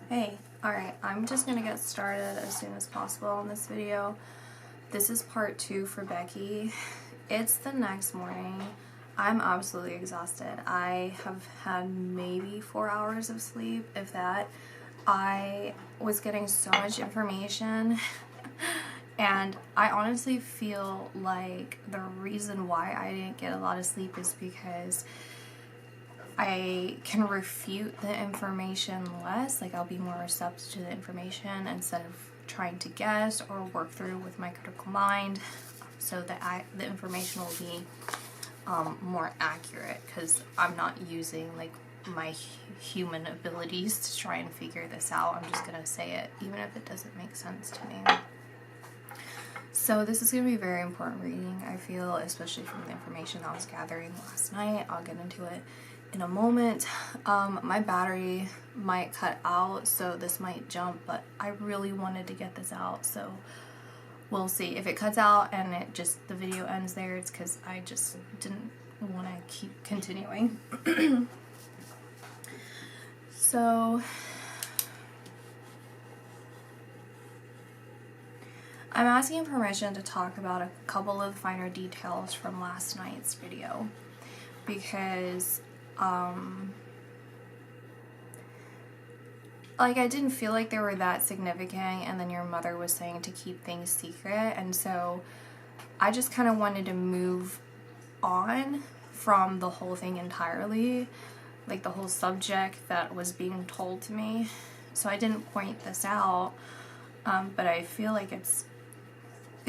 Hey, alright, I'm just gonna get started as soon as possible on this video. This is part 2 for Becky. It's the next morning. I'm absolutely exhausted. I have had maybe 4 hours of sleep, if that. I was getting so much information and I honestly feel like the reason why I didn't get a lot of sleep is because I can refute the information less, like I'll be more receptive to the information instead of trying to guess or work through with my critical mind, so that the information will be more accurate, because I'm not using like my human abilities to try and figure this out. I'm just gonna say it even if it doesn't make sense to me. So this is going to be very important reading, I feel, especially from the information I was gathering last night. I'll get into it in a moment. My battery might cut out, so this might jump, but I really wanted to get this out, so we'll see. If it cuts out and the video ends there, it's because I just didn't want to keep continuing. So I'm asking permission to talk about a couple of finer details from last night's video because like I didn't feel like they were that significant, and then your mother was saying to keep things secret, and so I just kind of wanted to move on from the whole thing entirely, like the whole subject that was being told to me. So I didn't point this out, but I feel like it's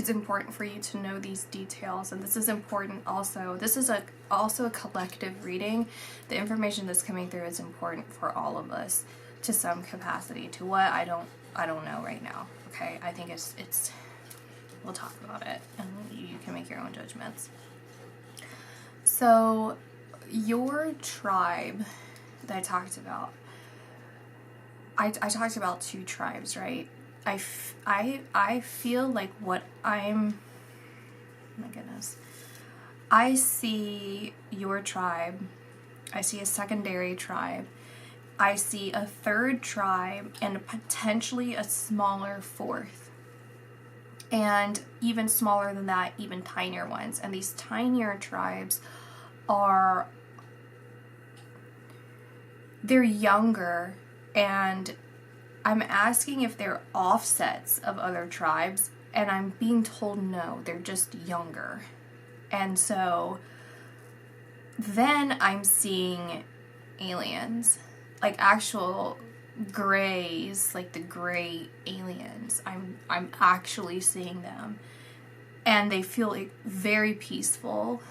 important for you to know these details, and this is important also. This is also a collective reading. The information that's coming through is important for all of us to some capacity. To what, I don't know right now. Okay, I think it's we'll talk about it and you can make your own judgments. So your tribe that I talked about, I talked about 2 tribes, right? I feel like what I'm, my goodness, I see your tribe, I see a secondary tribe, I see a 3rd tribe, and potentially a smaller 4th, and even smaller than that, even tinier ones. And these tinier tribes they're younger, and I'm asking if they're offsets of other tribes, and I'm being told no, they're just younger. And so then I'm seeing aliens, like actual grays, like the gray aliens. I'm actually seeing them, and they feel like very peaceful.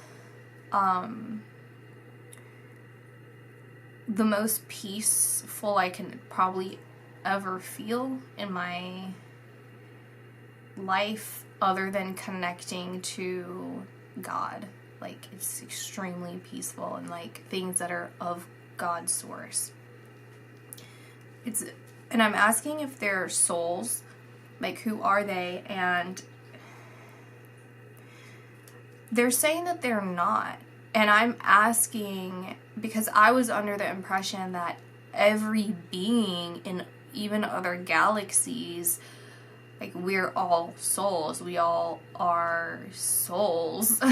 The most peaceful I can probably ever feel in my life, other than connecting to God. Like, it's extremely peaceful, and like things that are of God's source. And I'm asking if they're souls, like who are they? And they're saying that they're not. And I'm asking because I was under the impression that every being in even other galaxies, like, we're all souls. We all are souls.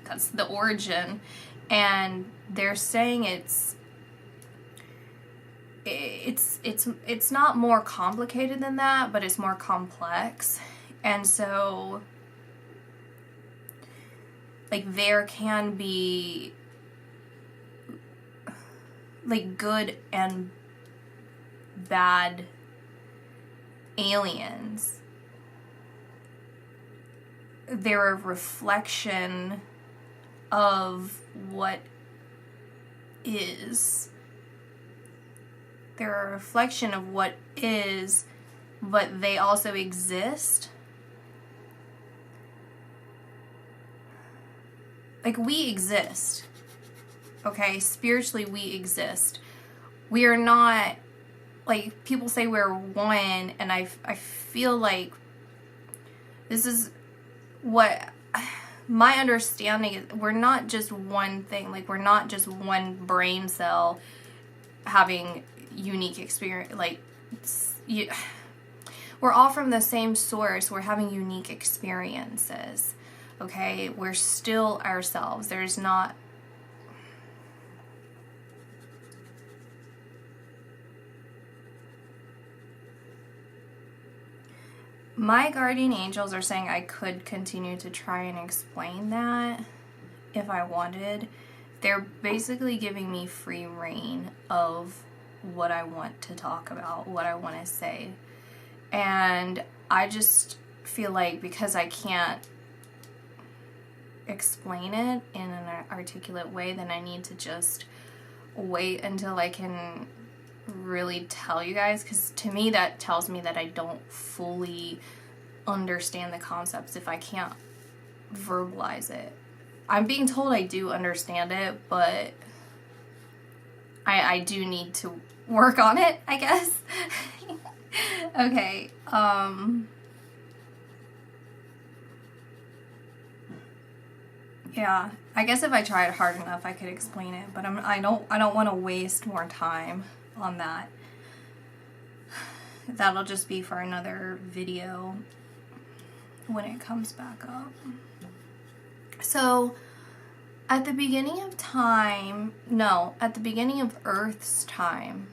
That's the origin. And they're saying it's not more complicated than that, but it's more complex. And so, like, there can be like good and bad aliens. They're a reflection of what is. They're a reflection of what is, but they also exist. Like, we exist. Okay, spiritually we exist. We are not, like, people say we're one, and I feel like this is what my understanding is. We're not just one thing. Like, we're not just one brain cell having unique experience, like we're all from the same source. We're having unique experiences. Okay, we're still ourselves. There's not... My guardian angels are saying I could continue to try and explain that if I wanted. They're basically giving me free reign of what I want to talk about, what I want to say. And I just feel like because I can't explain it in an articulate way, then I need to just wait until I can really tell you guys, because to me that tells me that I don't fully understand the concepts if I can't verbalize it. I'm being told I do understand it, but I do need to work on it, I guess. Okay, yeah, I guess if I tried hard enough I could explain it, but I don't want to waste more time on that. That'll just be for another video when it comes back up. So at the beginning of time, no, at the beginning of Earth's time,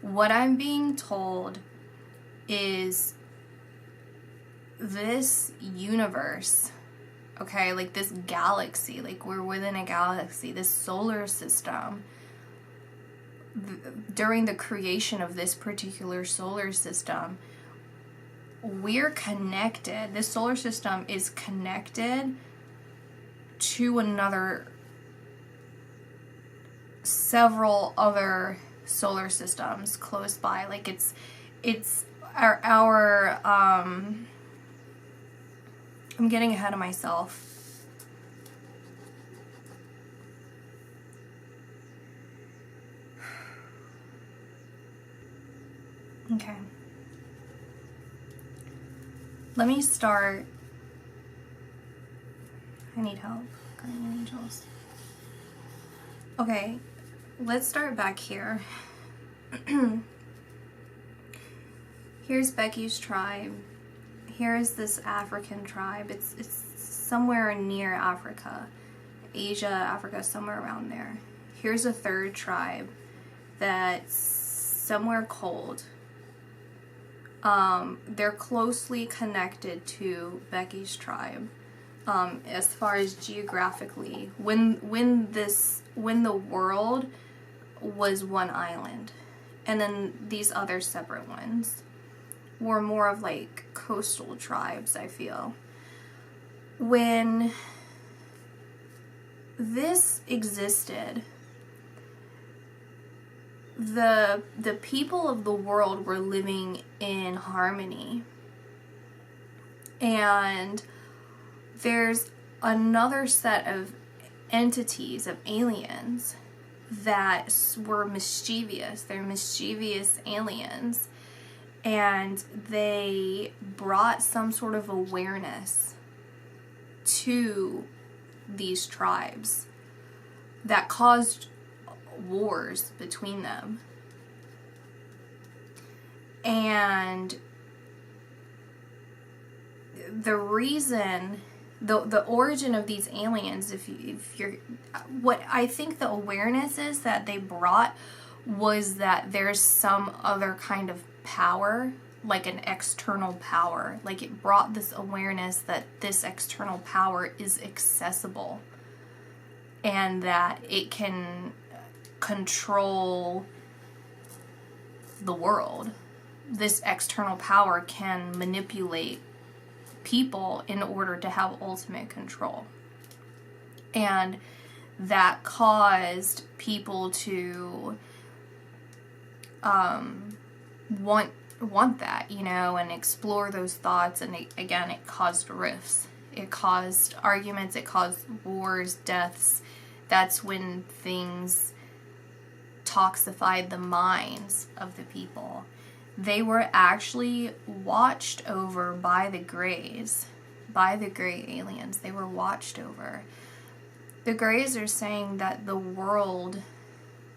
what I'm being told is this universe, okay, like this galaxy, like we're within a galaxy, this solar system, during the creation of this particular solar system, we're connected. This solar system is connected to several other solar systems close by. Like it's our I'm getting ahead of myself. Okay. Let me start. I need help, guardian angels. Okay, let's start back here. Here's Becky's tribe. Here is this African tribe. It's somewhere near Africa. Asia, Africa, somewhere around there. Here's a third tribe that's somewhere cold. They're closely connected to Becky's tribe, as far as geographically. When the world was one island, and then these other separate ones were more of like coastal tribes, I feel. When this existed, the people of the world were living in harmony, and there's another set of entities, of aliens, that were mischievous. They're mischievous aliens, and they brought some sort of awareness to these tribes that caused wars between them. And the reason, the origin of these aliens, if you're, what I think the awareness is that they brought was that there's some other kind of power, like an external power. Like it brought this awareness that this external power is accessible and that it can control the world. This external power can manipulate people in order to have ultimate control. And that caused people to want that, you know, and explore those thoughts. And it caused rifts. It caused arguments. It caused wars, deaths. That's when things toxified the minds of the people. They were actually watched over by the Greys, by the Grey aliens. They were watched over. The Greys are saying that the world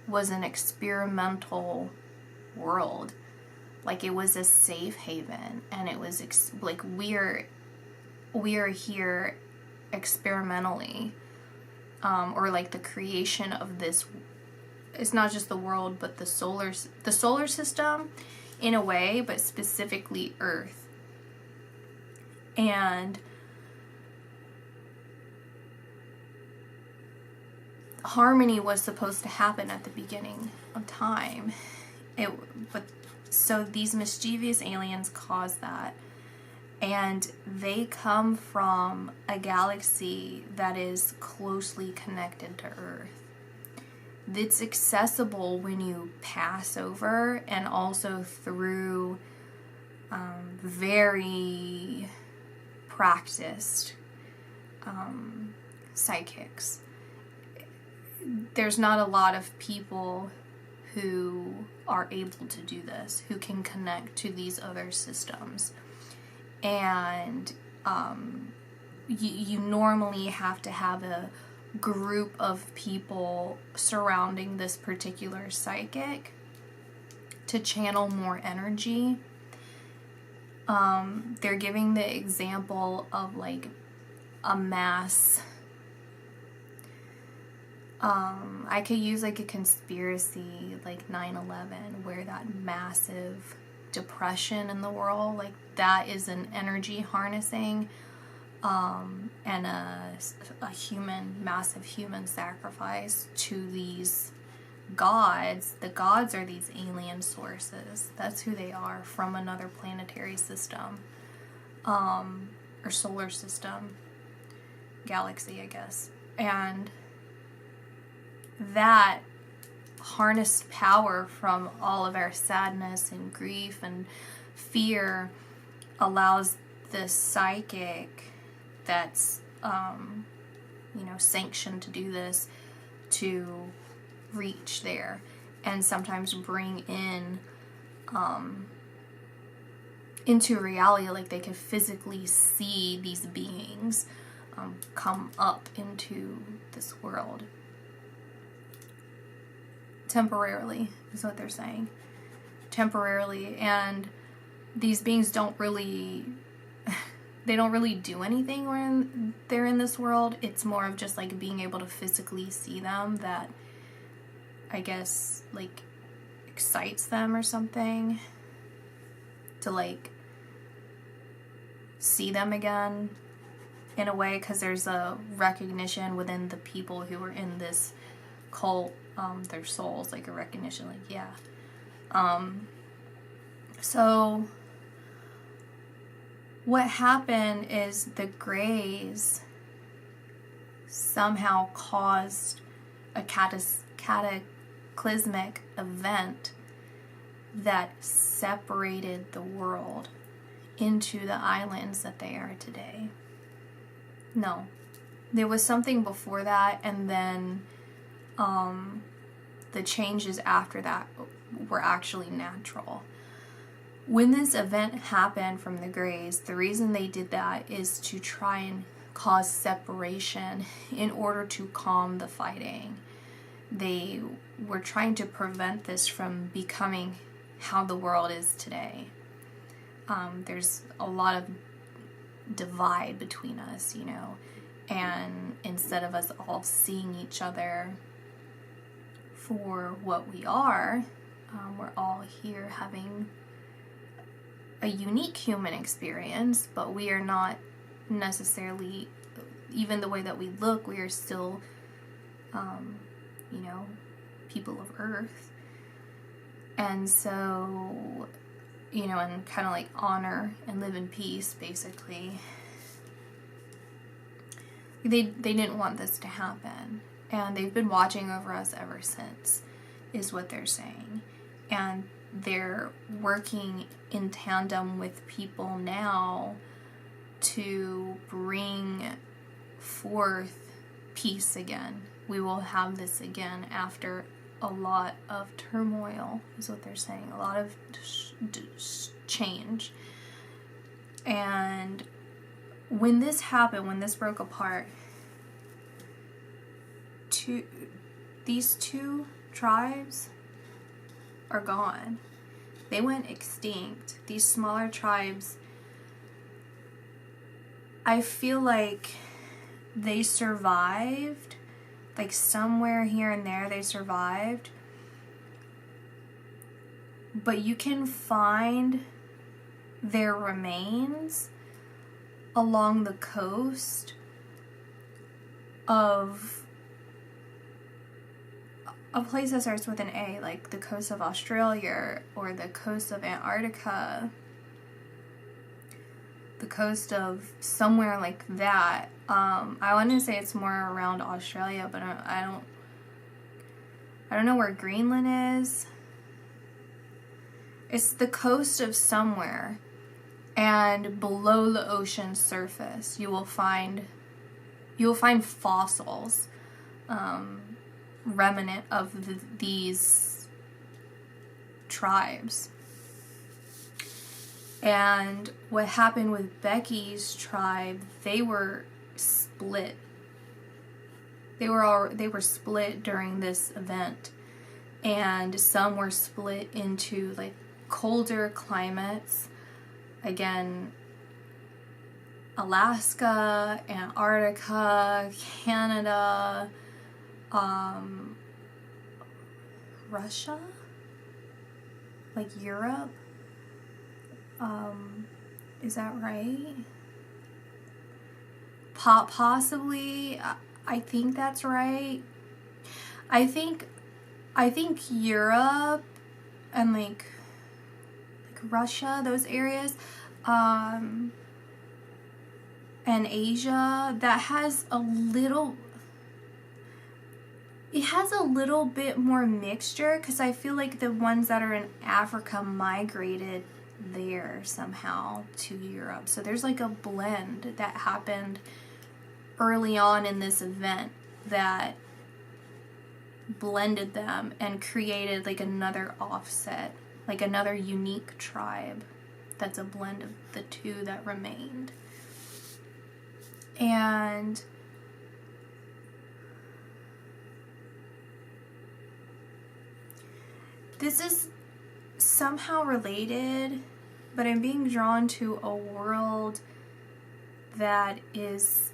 was an experimental world. Like, it was a safe haven, and it was like we are here experimentally, or like the creation of this. It's not just the world, but the solar system in a way, but specifically Earth. And harmony was supposed to happen at the beginning of time. So these mischievous aliens caused that. And they come from a galaxy that is closely connected to Earth. It's accessible when you pass over, and also through very practiced psychics. There's not a lot of people who are able to do this, who can connect to these other systems. And you normally have to have a group of people surrounding this particular psychic to channel more energy. They're giving the example of like a mass. I could use like a conspiracy like 9/11, where that massive depression in the world, like that is an energy harnessing, and a massive human sacrifice to these gods. The gods are these alien sources. That's who they are, from another planetary system, or solar system, galaxy, I guess. And that harnessed power from all of our sadness and grief and fear allows this psychic that's sanctioned to do this to reach there, and sometimes bring in into reality, like they could physically see these beings come up into this world temporarily, is what they're saying. Temporarily. And these beings don't really do anything when they're in this world. It's more of just like being able to physically see them that, I guess, like excites them or something, to like see them again in a way, because there's a recognition within the people who are in this cult, their souls, like a recognition, like, yeah. So what happened is the Greys somehow caused a cataclysmic event that separated the world into the islands that they are today. No, there was something before that, and then the changes after that were actually natural. When this event happened from the Greys, the reason they did that is to try and cause separation in order to calm the fighting. They were trying to prevent this from becoming how the world is today. There's a lot of divide between us, and instead of us all seeing each other for what we are, we're all here having a unique human experience, but we are not necessarily, even the way that we look, we are still, people of Earth. And so, and kind of like honor and live in peace, basically. They didn't want this to happen. And they've been watching over us ever since, is what they're saying. And they're working in tandem with people now to bring forth peace again. We will have this again after a lot of turmoil, is what they're saying. A lot of change. And when this happened, when this broke apart, these two tribes are gone. They went extinct. These smaller tribes, I feel like they survived. Like somewhere here and there they survived. But you can find their remains along the coast of a place that starts with an A, like the coast of Australia or the coast of Antarctica, the coast of somewhere like that. I want to say it's more around Australia, but I don't know where Greenland is. It's the coast of somewhere, and below the ocean surface you will find fossils, remnant of these tribes. And what happened with Becky's tribe, they were split. They were split during this event, and some were split into like colder climates. Again, Alaska, Antarctica, Canada, Russia, like Europe. Is that right? Possibly. I think that's right. I think Europe and like Russia, those areas, and Asia, that has a little bit more mixture, because I feel like the ones that are in Africa migrated there somehow to Europe. So there's like a blend that happened early on in this event that blended them and created like another offset, like another unique tribe that's a blend of the two that remained. And this is somehow related, but I'm being drawn to a world that is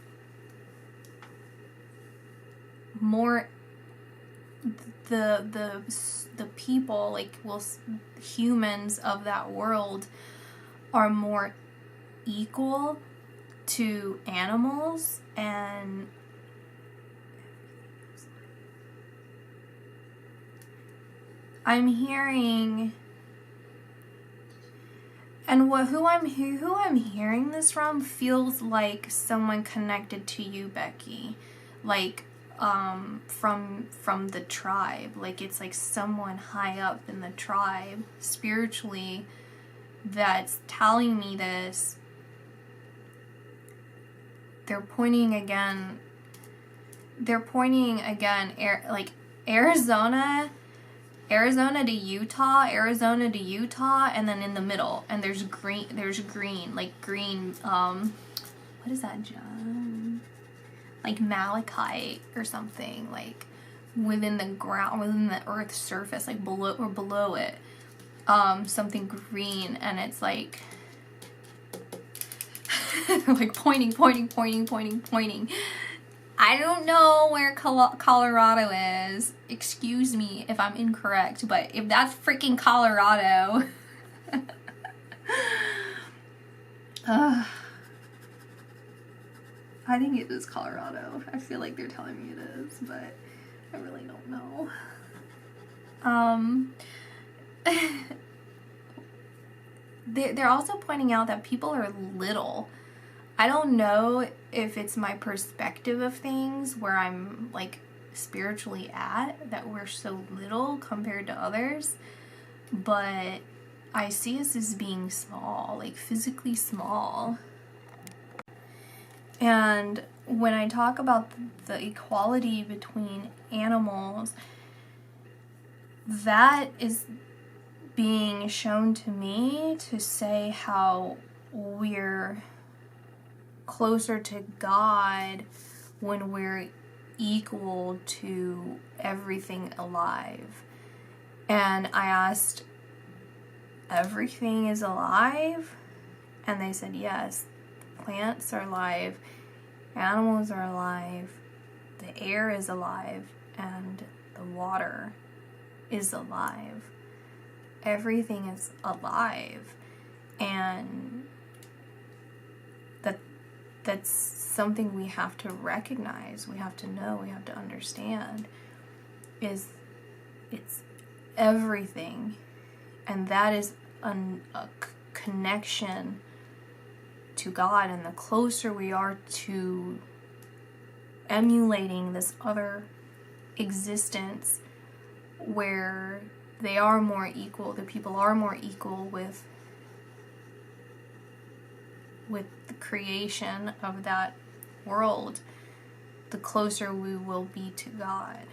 more the people, like, well, humans of that world are more equal to animals, and I'm hearing, and who I'm hearing this from feels like someone connected to you, Becky, like from the tribe. Like it's like someone high up in the tribe spiritually that's telling me this. They're pointing again, like Arizona to Utah, and then in the middle, and there's green, like green, what is that, John? Like malachite or something, like within the ground, within the earth's surface, like below it, something green, and it's like, like pointing. I don't know where Colorado is. Excuse me if I'm incorrect, but if that's freaking Colorado, I think it is Colorado. I feel like they're telling me it is, but I really don't know. They're also pointing out that people are little. I don't know if it's my perspective of things, where I'm like spiritually at, that we're so little compared to others, but I see us as being small, like physically small. And when I talk about the equality between animals, that is being shown to me to say how we're closer to God when we're equal to everything alive. And I asked, everything is alive? And they said, yes. Plants are alive, animals are alive, the air is alive, and the water is alive. Everything is alive. And that's something we have to recognize, we have to know, we have to understand, is it's everything. And that is a connection to God. And the closer we are to emulating this other existence where they are more equal, the people are more equal with the creation of that world, the closer we will be to God.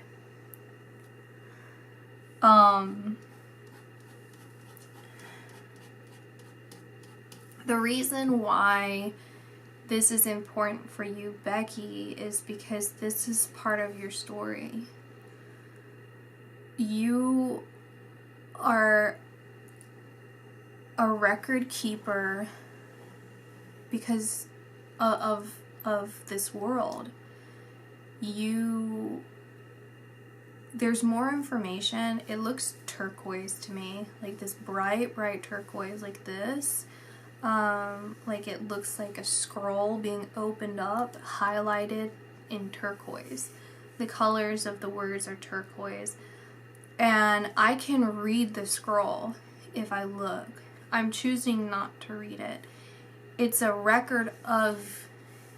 The reason why this is important for you, Becky, is because this is part of your story. You are a record keeper because of this world. There's more information. It looks turquoise to me, like this bright turquoise, like this. Like it looks like a scroll being opened up, highlighted in turquoise. The colors of the words are turquoise. And I can read the scroll if I look. I'm choosing not to read it. It's a record of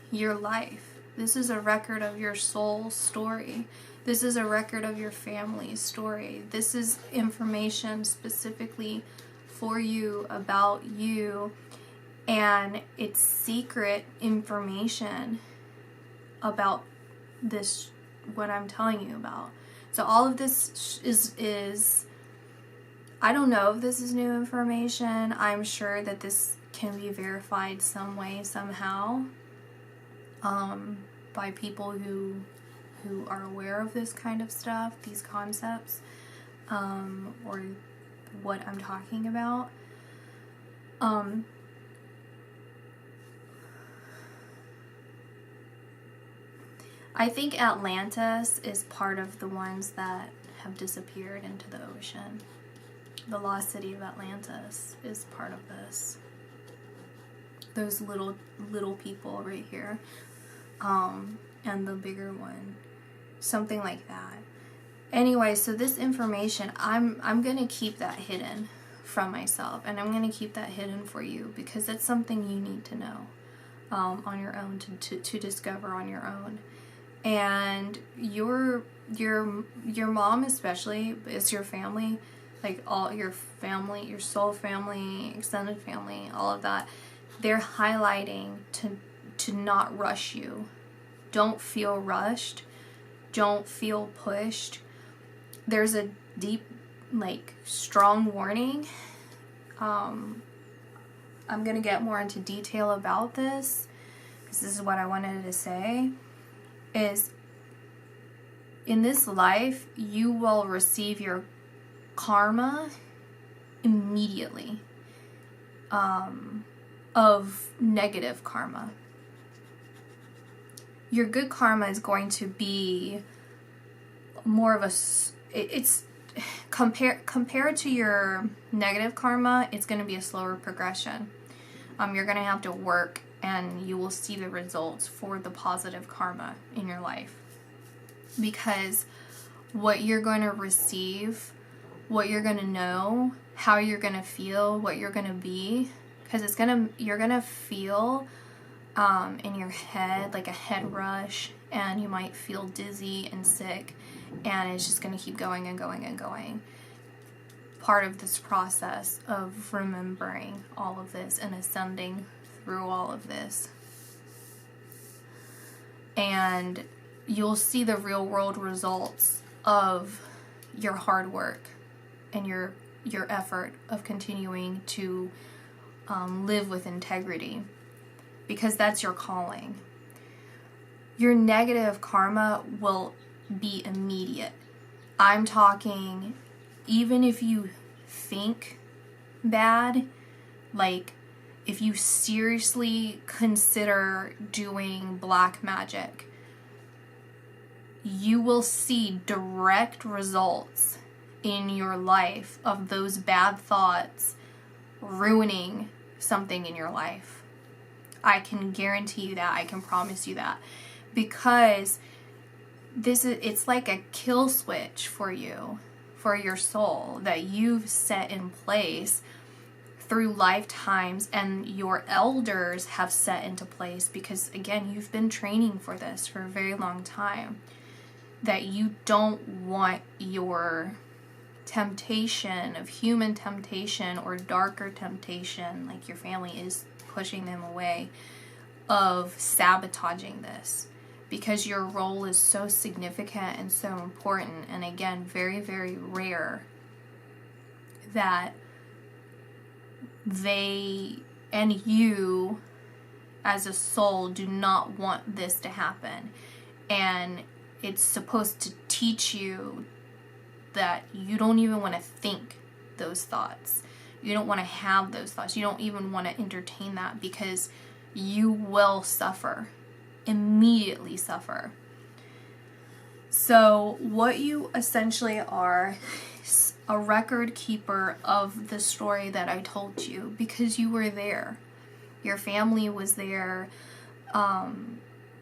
your life. This is a record of your soul's story. This is a record of your family's story. This is information specifically for you, about you, and it's secret information about this, what I'm telling you about. So all of this is I don't know if this is new information. I'm sure that this can be verified some way, somehow, by people who are aware of this kind of stuff, these concepts, or what I'm talking about. I think Atlantis is part of the ones that have disappeared into the ocean. The lost city of Atlantis is part of this. Those little people right here, and the bigger one, something like that. Anyway, so this information, I'm gonna keep that hidden from myself, and I'm gonna keep that hidden for you because it's something you need to know on your own, to discover on your own. And your mom especially, is your family, like all your family, your soul family, extended family, all of that, they're highlighting to not rush you. Don't feel rushed. Don't feel pushed. There's a deep, like, strong warning. I'm gonna get more into detail about this, because this is what I wanted to say, is in this life, you will receive your karma immediately, of negative karma. Your good karma is going to be more of it's compared to your negative karma, it's going to be a slower progression. You're going to have to work, and you will see the results for the positive karma in your life. Because what you're going to receive, what you're going to know, how you're going to feel, what you're going to be, because you're going to feel in your head like a head rush, and you might feel dizzy and sick, and it's just going to keep going and going and going. Part of this process of remembering all of this and ascending through all of this. And you'll see the real world results of your hard work and your effort of continuing to live with integrity, because that's your calling. your negative karma will be immediate. I'm talking, even if you think bad, like if you seriously consider doing black magic, you will see direct results in your life of those bad thoughts ruining something in your life. I can guarantee you that. I can promise you that. Because it's like a kill switch for you, for your soul, that you've set in place through lifetimes, and your elders have set into place, because again, you've been training for this for a very long time, that you don't want your temptation of human temptation or darker temptation, like your family is pushing them away, of sabotaging this, because your role is so significant and so important, and again, very, very rare, that they and you as a soul do not want this to happen. And it's supposed to teach you that you don't even want to think those thoughts. You don't want to have those thoughts. You don't even want to entertain that, because you will suffer, immediately suffer. So what you essentially are is a record keeper of the story that I told you, because you were there. Your family was there.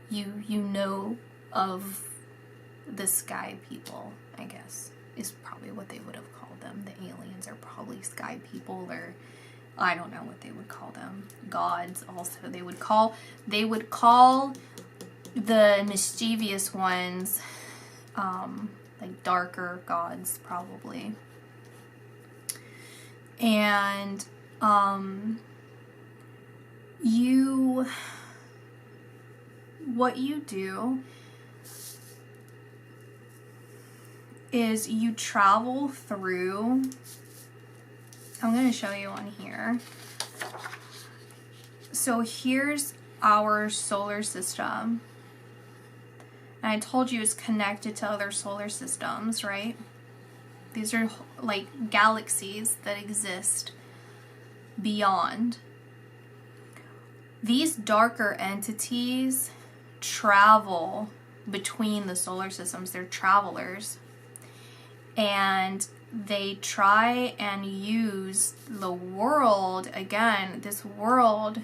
You know of the sky people, I guess, is probably what they would have called them. The aliens are probably sky people, or I don't know what they would call them. Gods also. They would call the mischievous ones like darker gods, probably. And what you do is you travel through, I'm going to show you on here. So here's our solar system. And I told you it's connected to other solar systems, right? These are like galaxies that exist beyond. These darker entities travel between the solar systems. They're travelers. And they try and use the world, again, this world,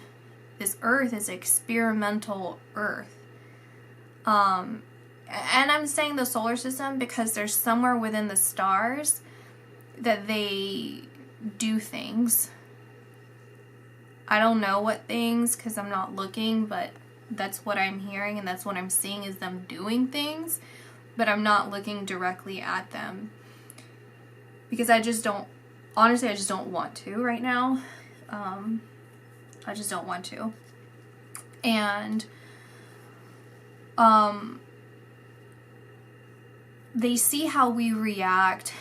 this earth is experimental earth. And I'm saying the solar system because there's somewhere within the stars that they do things. I don't know what things, because I'm not looking, but that's what I'm hearing and that's what I'm seeing is them doing things, but I'm not looking directly at them. Because I just don't, honestly, I just don't want to right now. I just don't want to. And they see how we react,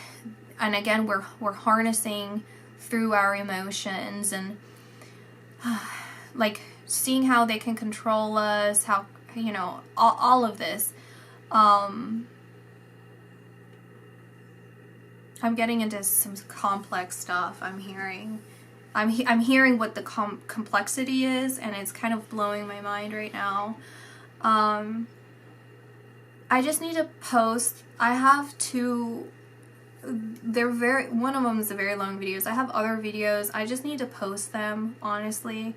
and again, we're harnessing through our emotions, and like seeing how they can control us, how, you know, all of this. I'm getting into some complex stuff. I'm hearing what the complexity is, and it's kind of blowing my mind right now. I just need to post. I have two. One of them is a very long videos. I have other videos. I just need to post them, honestly.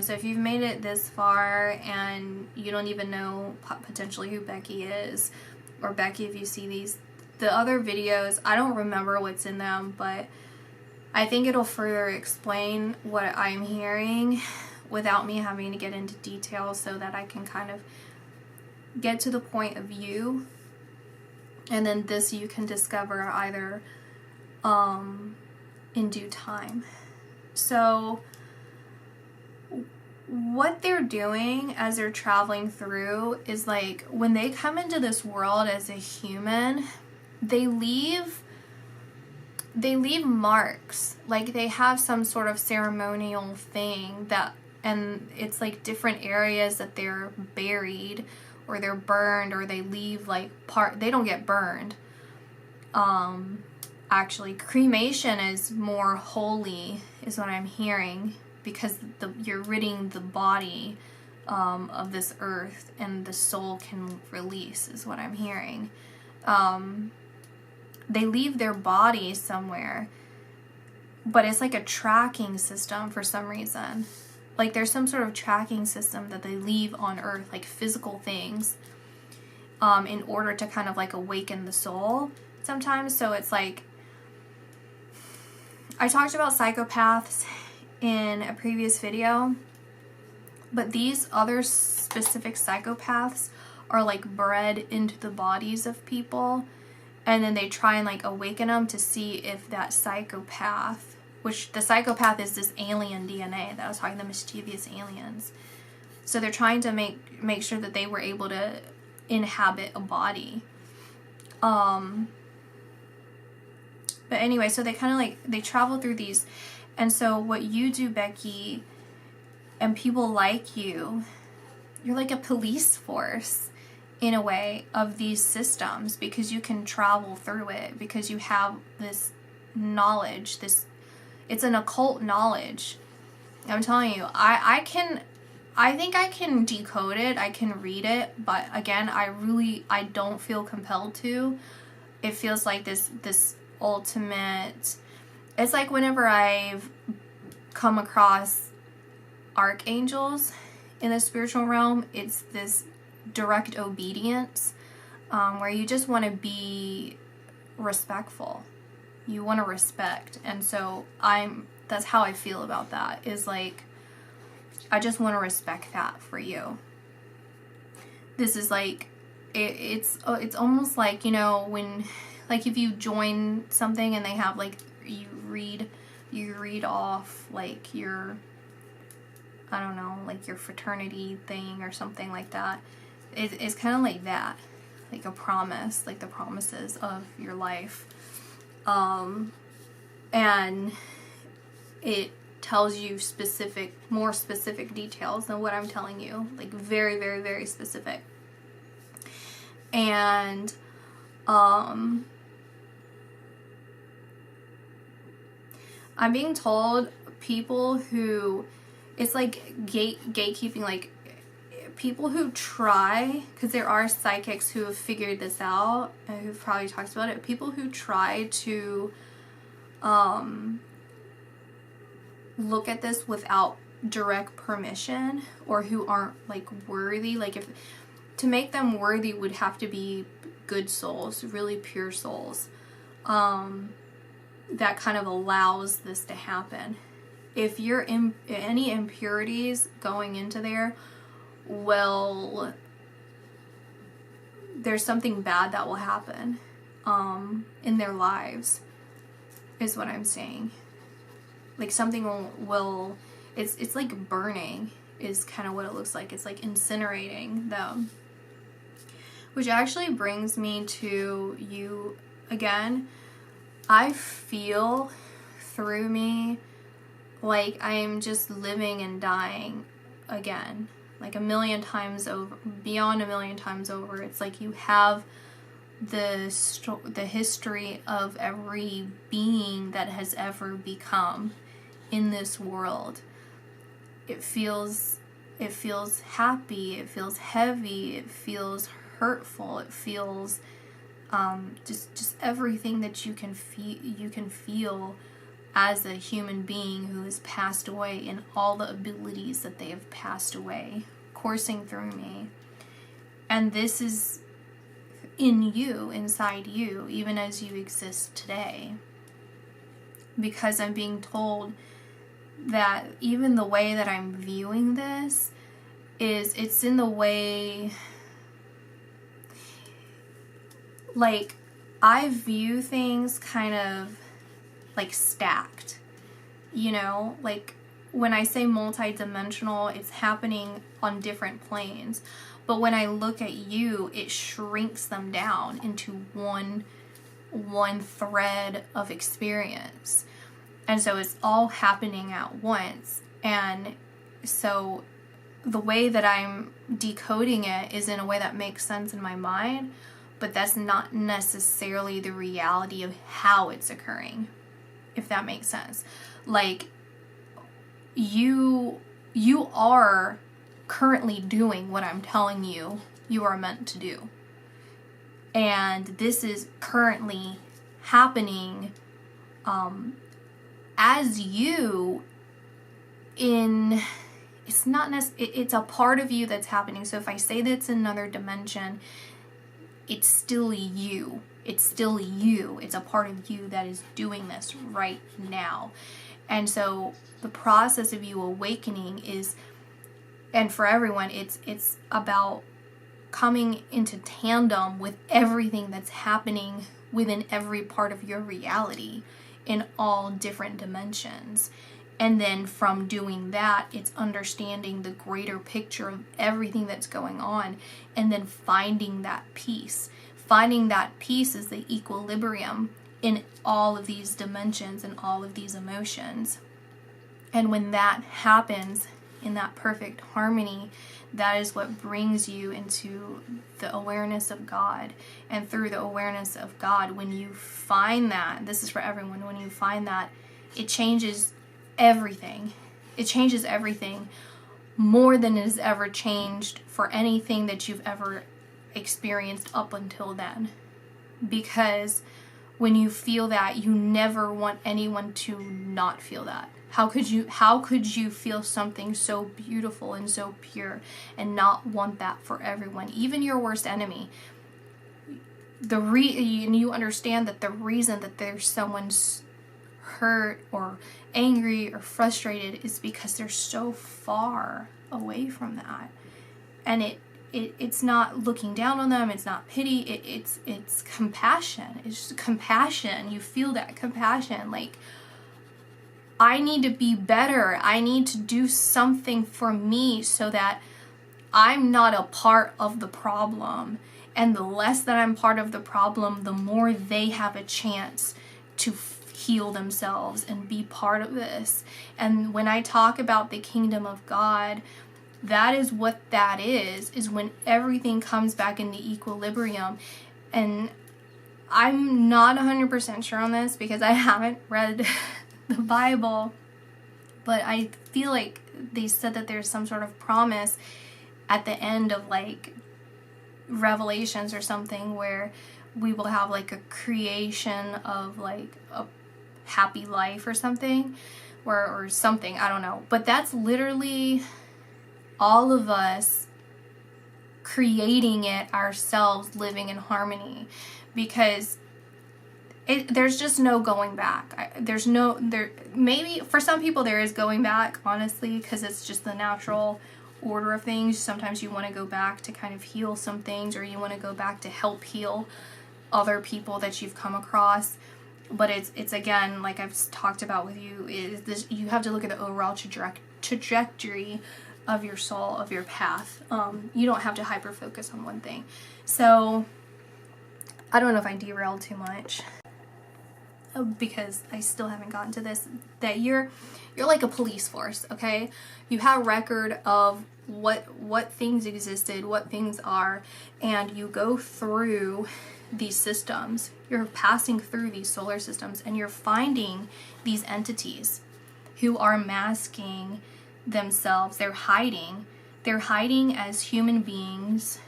So if you've made it this far and you don't even know potentially who Becky is, or Becky, if you see the other videos, I don't remember what's in them, but I think it'll further explain what I'm hearing without me having to get into detail, so that I can kind of get to the point of view. And then this you can discover either in due time. So what they're doing as they're traveling through is, like, when they come into this world as a human, they leave marks. Like, they have some sort of ceremonial thing that, and it's like different areas that they're buried, or they're burned, or they leave like they don't get burned. Actually, cremation is more holy, is what I'm hearing, because you're ridding the body of this earth, and the soul can release, is what I'm hearing. They leave their body somewhere, but it's like a tracking system for some reason. Like there's some sort of tracking system that they leave on earth, like physical things, in order to kind of like awaken the soul sometimes. So it's like, I talked about psychopaths in a previous video, but these other specific psychopaths are like bred into the bodies of people, and then they try and like awaken them to see if that psychopath, which the psychopath is this alien DNA that I was talking, the mischievous aliens. So they're trying to make sure that they were able to inhabit a body. But anyway, so they kind of like, they travel through these. And so what you do, Becky, and people like you, you're like a police force in a way of these systems, because you can travel through it, because you have this knowledge, it's an occult knowledge. I'm telling you, I think I can decode it, I can read it, but again, I don't feel compelled to. It feels like this ultimate, it's like whenever I've come across archangels in the spiritual realm, it's this direct obedience, where you just want to be respectful. You want to respect. And so that's how I feel about that, is like, I just want to respect that for you. This is like, it's almost like, you know, when, like if you join something and they have like, you read off like your, I don't know, like your fraternity thing or something like that. It's kind of like that, like a promise, like the promises of your life. And it tells you more specific details than what I'm telling you, like very, very, very specific. And, I'm being told people who, it's like gatekeeping, like people who try, because there are psychics who have figured this out and who've probably talked about it, people who try to look at this without direct permission, or who aren't like worthy, like if to make them worthy would have to be good souls, really pure souls, that kind of allows this to happen. If you're in any impurities going into there, well, there's something bad that will happen in their lives, is what I'm saying. Like something will it's like burning is kind of what it looks like. It's like incinerating them. Which actually brings me to you again. I feel through me like I'm just living and dying again, like a million times over, beyond a million times over. It's like you have the history of every being that has ever become in this world. It feels happy, it feels heavy, it feels hurtful, it feels just everything that you can feel as a human being who has passed away, in all the abilities that they have passed away coursing through me. And this is in you, inside you, even as you exist today. Because I'm being told that even the way that I'm viewing this it's in the way, like, I view things kind of like stacked, you know, like when I say multi-dimensional, it's happening on different planes. But when I look at you, it shrinks them down into one thread of experience. And so it's all happening at once. And so the way that I'm decoding it is in a way that makes sense in my mind, but that's not necessarily the reality of how it's occurring, if that makes sense. Like, you are currently doing what I'm telling you you are meant to do. And this is currently happening as you in... It's not it's a part of you that's happening. So if I say that it's another dimension, it's still you. It's still you. It's a part of you that is doing this right now. And so the process of you awakening is, and for everyone, it's about coming into tandem with everything that's happening within every part of your reality in all different dimensions. And then from doing that, it's understanding the greater picture of everything that's going on, and then finding that peace. Finding that peace is the equilibrium in all of these dimensions and all of these emotions. And when that happens in that perfect harmony, that is what brings you into the awareness of God. And through the awareness of God, when you find that, this is for everyone, when you find that, it changes everything. It changes everything more than it has ever changed for anything that you've ever experienced up until then. Because when you feel that, you never want anyone to not feel that. How could you feel something so beautiful and so pure and not want that for everyone, even your worst enemy? You understand that the reason that there's someone's hurt or angry or frustrated is because they're so far away from that. And it's not looking down on them, it's not pity, it's compassion. It's just compassion. You feel that compassion, like, I need to be better. I need to do something for me so that I'm not a part of the problem. And the less that I'm part of the problem, the more they have a chance to heal themselves and be part of this. And when I talk about the kingdom of God, that is what that is when everything comes back into equilibrium. And I'm not 100% sure on this because I haven't read the Bible, but I feel like they said that there's some sort of promise at the end of like Revelations or something where we will have like a creation of like a happy life or something, or something, I don't know. But that's literally all of us creating it ourselves, living in harmony, because there's just no going back. Maybe for some people there is going back, honestly, because it's just the natural order of things. Sometimes you want to go back to kind of heal some things, or you want to go back to help heal other people that you've come across. But it's again, like I've talked about with you, is this, you have to look at the overall trajectory of your soul, of your path. You don't have to hyper focus on one thing. So I don't know if I derailed too much, because I still haven't gotten to this, that you're like a police force, okay? You have record of what things existed, what things are, and you go through these systems. You're passing through these solar systems, and you're finding these entities who are masking themselves. They're hiding as human beings.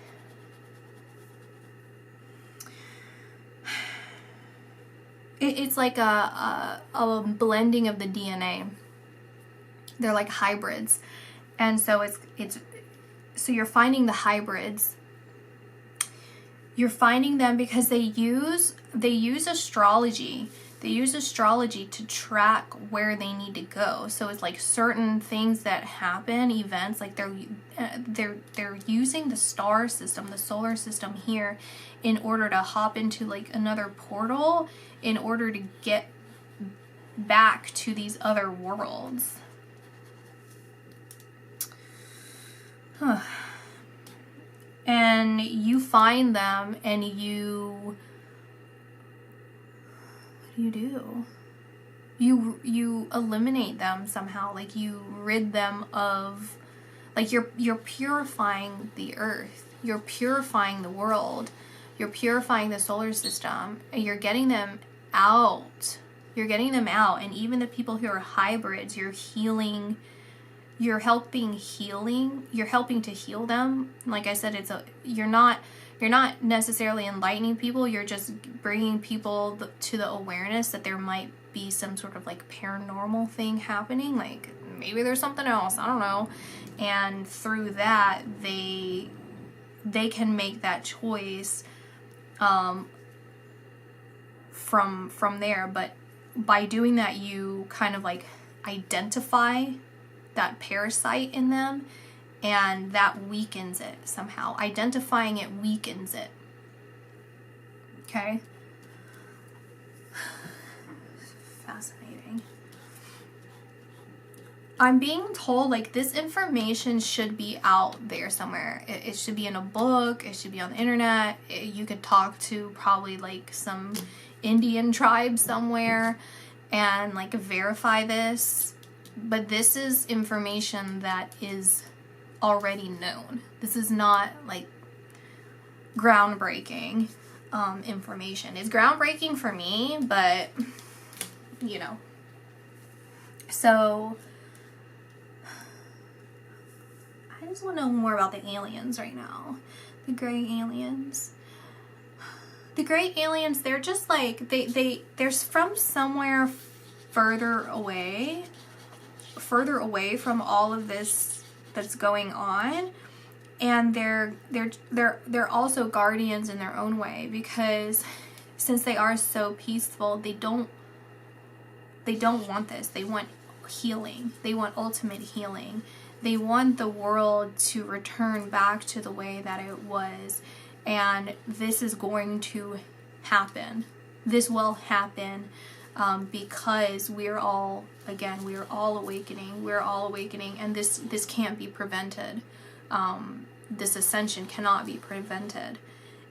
It's like a blending of the DNA. They're like hybrids. And so so you're finding the hybrids. You're finding them because they use astrology. They use astrology to track where they need to go. So it's like certain things that happen, events, like they're using the star system, the solar system here, in order to hop into like another portal in order to get back to these other worlds. And you find them, and what do? You eliminate them somehow, like you rid them of Like you're purifying the earth. You're purifying the world. You're purifying the solar system. And you're getting them out. You're getting them out. And even the people who are hybrids, you're healing. You're helping to heal them. Like I said, you're not necessarily enlightening people. You're just bringing people to the awareness that there might be some sort of like paranormal thing happening. Like maybe there's something else. I don't know. And through that, they can make that choice from there. But by doing that, you kind of like identify that parasite in them, and that weakens it somehow. Identifying it weakens it. Okay? Fascinating. I'm being told like this information should be out there somewhere. It should be in a book. It should be on the internet. You could talk to probably like some Indian tribe somewhere and like verify this. But this is information that is already known. This is not like groundbreaking information. It's groundbreaking for me, but you know. So I just want to know more about the aliens right now. The gray aliens. The gray aliens, they're just like they're from somewhere further away from all of this that's going on, and they're also guardians in their own way, because since they are so peaceful, they don't want this. They want healing. They want ultimate healing. They want the world to return back to the way that it was, and this is going to happen. This will happen. Because we're all awakening. We're all awakening, and this can't be prevented. This ascension cannot be prevented.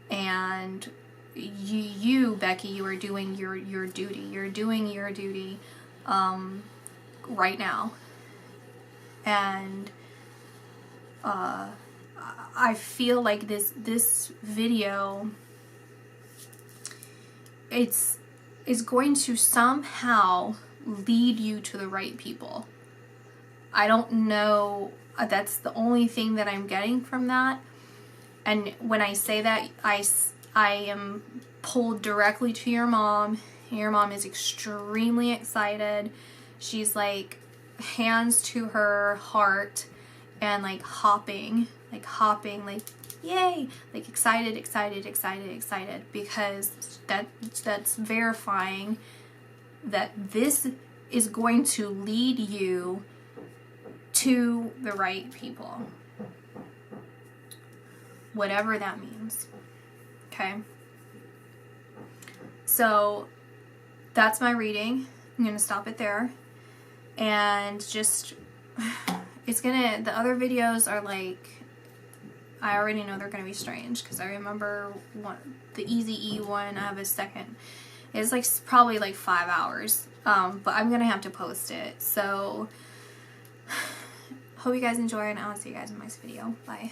And you, Becky, you are doing your duty. You're doing your duty right now. And I feel like this video, is going to somehow lead you to the right people. I don't know. That's the only thing that I'm getting from that. And when I say that, I am pulled directly to your mom. Your mom is extremely excited. She's like hands to her heart and like hopping, like yay, like excited, because that's verifying that this is going to lead you to the right people, whatever that means. Okay, so that's my reading. I'm gonna stop it there, and just the other videos are like, I already know they're going to be strange, because I remember the Easy E one. I have a second. It's like probably like 5 hours, but I'm going to have to post it. So hope you guys enjoy, and I'll see you guys in my next video. Bye.